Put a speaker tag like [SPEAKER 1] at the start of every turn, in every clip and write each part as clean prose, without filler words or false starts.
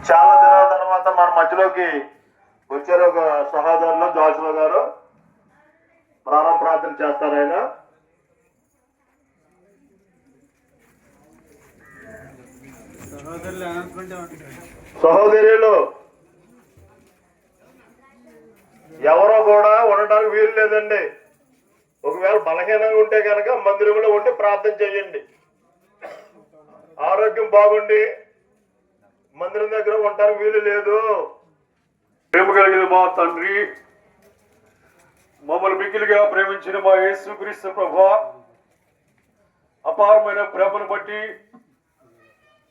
[SPEAKER 1] చాలా దినాల తర్వాత మన మధ్యలోకి వచ్చారు ఒక సహోదరులు జాషువా గారు. ప్రారంభ ప్రార్థన చేస్తారు ఆయన. సహోదరులు ఎవరో కూడా ఉండటానికి వీలు లేదండి. ఒకవేళ బలహీనంగా ఉంటే కనుక మందిరంలో ఉండి ప్రార్థన చేయండి. ఆరోగ్యం బాగుండి మందిరం దగ్గర ఉండటానికి వీలు లేదు. ప్రేమ కలిగిన మా తండ్రి, మమ్మల్ని మిగిలిగా ప్రేమించిన మా యేసుక్రీస్తు ప్రభువా, అపారమైన ప్రేమను బట్టి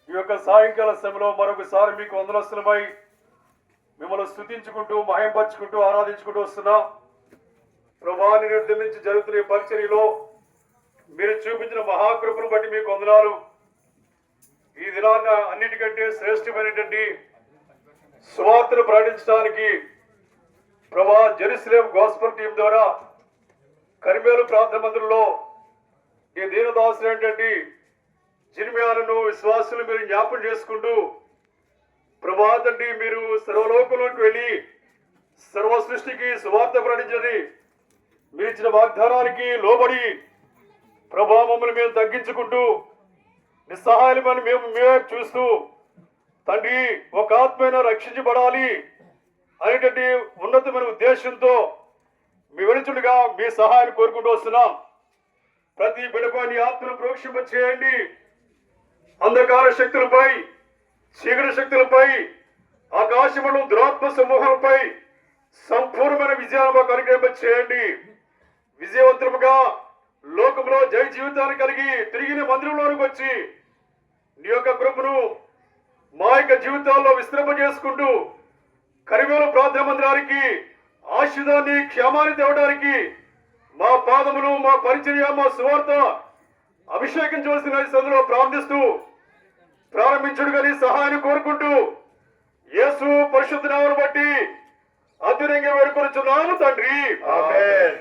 [SPEAKER 1] ఈ యొక్క సాయంకాల సమయంలో మరొకసారి మీకు వందనస్తులమై మిమ్మల్ని స్తుతించుకుంటూ మహింపరుచుకుంటూ ఆరాధించుకుంటూ వస్తున్నాం. ప్రభువా, నిర్దిన నుంచి జరుగుతున్న ఈ పరిచర్యలో మీరు చూపించిన మహాకృపను బట్టి మీకు వందనాలు. ఈ దినాన్న అన్నిటికంటే శ్రేష్టమైనటువంటి సువార్తను ప్రకటించడానికి ప్రభువా జెరూసలేం గాస్పెల్ టీం ద్వారా కరిమేలు ప్రార్థన మందిరంలో ఈ దీనదాసులైనటువంటి జిర్మియాలను విశ్వాసులు మీరు జ్ఞాపకం చేసుకుంటూ ప్రభువా తండ్రి, మీరు సర్వలోకంలోకి వెళ్ళి సర్వ సృష్టికి సువార్త ప్రకటించని మీరు ఇచ్చిన వాగ్దానానికి లోబడి ప్రభువా మమ్మల్ని మేము తగ్గించుకుంటూ నిస్సహాయమని మేము చూస్తూ తండ్రి ఒక ఆత్మైన రక్షించబడాలి అనేటువంటి ఉన్నతమైన ఉద్దేశంతో మీ వెలుచుడుగా మీ సహాయాన్ని కోరుకుంటూ వస్తున్నాం. ప్రతి బిడపాన్ని ఆత్మను ప్రోక్షింప చేయండి. అంధకార శక్తులపై, చీకటి శక్తులపై, ఆకాశములు దురాత్మ సమూహాలపై సంపూర్ణమైన విజయాన్ని మాకు అనుగ్రహింప చేయండి. విజయవంతముగా లోకంలో జయ జీవితాన్ని కలిగి తిరిగిన మందిరంలోనికి వచ్చి నీ యొక్క కృపను మా యొక్క జీవితాల్లో విస్తరింపజేసుకుంటూ కరిమేలు ప్రార్థన మందిరానికి ఆశీర్వాదాన్ని క్షేమాన్ని తేవడానికి మా పాదములు, మా పరిచర్య, మా సువార్త అభిషేకించవలసిన సందులో ప్రార్థిస్తూ ప్రారంభించుడు కానీ సహాయాన్ని కోరుకుంటూ యేసు పరిశుద్ధ నామమును బట్టి అద్భుతంగా వేడుకొనుచున్నాము తండ్రి. ఆమేన్.